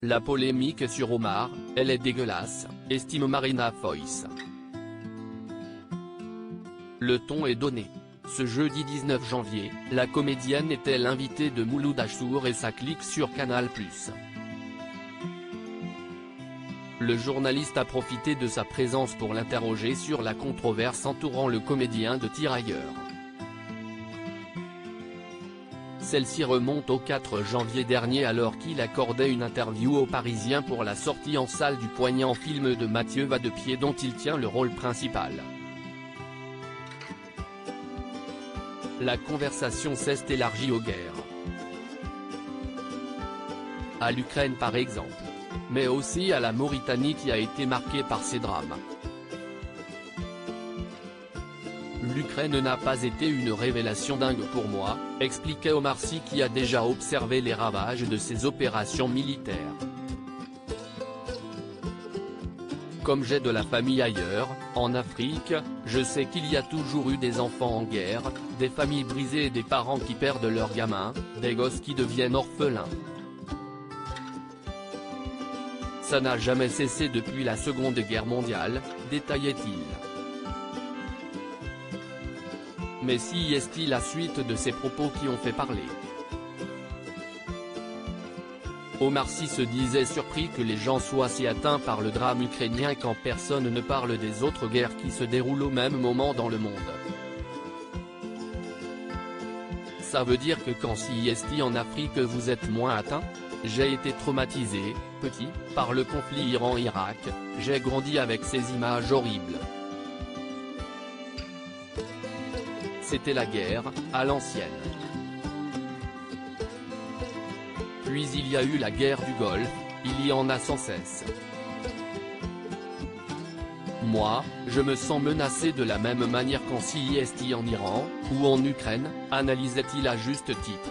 La polémique sur Omar, elle est dégueulasse, estime Marina Foïs. Le ton est donné. Ce jeudi 19 janvier, la comédienne était l'invitée de Mouloud Achour et sa clique sur Canal+. Le journaliste a profité de sa présence pour l'interroger sur la controverse entourant le comédien de Tirailleurs. Celle-ci remonte au 4 janvier dernier alors qu'il accordait une interview aux Parisiens pour la sortie en salle du poignant film de Mathieu Vadepied dont il tient le rôle principal. La conversation s'est élargie aux guerres. À l'Ukraine par exemple. Mais aussi à la Mauritanie qui a été marquée par ces drames. L'Ukraine n'a pas été une révélation dingue pour moi, expliquait Omar Sy qui a déjà observé les ravages de ces opérations militaires. Comme j'ai de la famille ailleurs, en Afrique, je sais qu'il y a toujours eu des enfants en guerre, des familles brisées et des parents qui perdent leurs gamins, des gosses qui deviennent orphelins. Ça n'a jamais cessé depuis la Seconde Guerre mondiale, détaillait-il. Mais si est-il la suite de ces propos qui ont fait parler. Omar Sy se disait surpris que les gens soient si atteints par le drame ukrainien quand personne ne parle des autres guerres qui se déroulent au même moment dans le monde. Ça veut dire que quand si est en Afrique vous êtes moins atteint? J'ai été traumatisé, petit, par le conflit Iran-Irak, j'ai grandi avec ces images horribles. C'était la guerre, à l'ancienne. Puis il y a eu la guerre du Golfe, il y en a sans cesse. Moi, je me sens menacé de la même manière qu'en Syrie en Iran, ou en Ukraine, analysait-il à juste titre.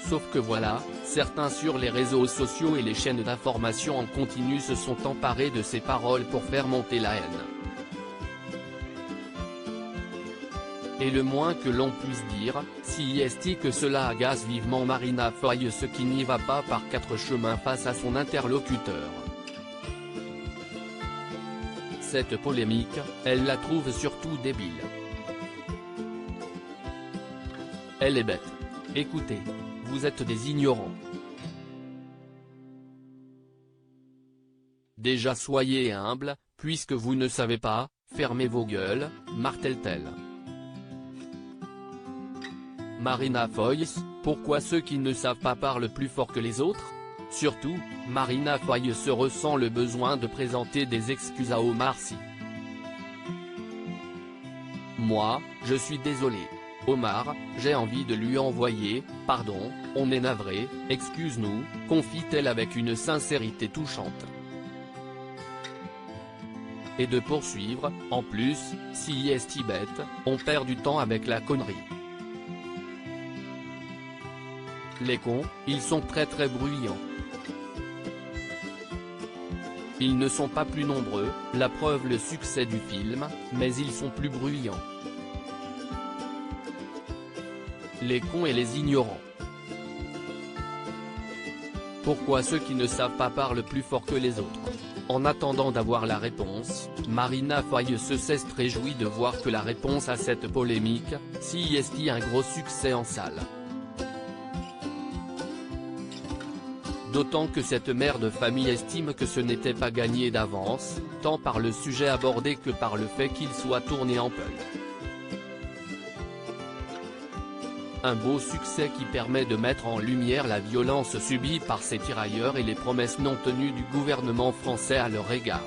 Sauf que voilà, certains sur les réseaux sociaux et les chaînes d'information en continu se sont emparés de ces paroles pour faire monter la haine. Et le moins que l'on puisse dire, si est que cela agace vivement Marina Foïs ce qui n'y va pas par quatre chemins face à son interlocuteur. Cette polémique, elle la trouve surtout débile. Elle est bête. Écoutez, vous êtes des ignorants. Déjà soyez humbles, puisque vous ne savez pas, fermez vos gueules, martèle-t-elle. Marina Foïs, pourquoi ceux qui ne savent pas parlent plus fort que les autres? Surtout, Marina Foïs se ressent le besoin de présenter des excuses à Omar Sy. Moi, je suis désolé. Omar, j'ai envie de lui envoyer, pardon, on est navré, excuse-nous, confie-t-elle avec une sincérité touchante. Et de poursuivre, en plus, si est bête, on perd du temps avec la connerie. Les cons, ils sont très bruyants. Ils ne sont pas plus nombreux, la preuve le succès du film, mais ils sont plus bruyants. Les cons et les ignorants. Pourquoi ceux qui ne savent pas parlent plus fort que les autres? En attendant d'avoir la réponse, Marina Foïs s'est réjouie de voir que la réponse à cette polémique, si est un gros succès en salle. D'autant que cette mère de famille estime que ce n'était pas gagné d'avance, tant par le sujet abordé que par le fait qu'il soit tourné en peul. Un beau succès qui permet de mettre en lumière la violence subie par ces tirailleurs et les promesses non tenues du gouvernement français à leur égard.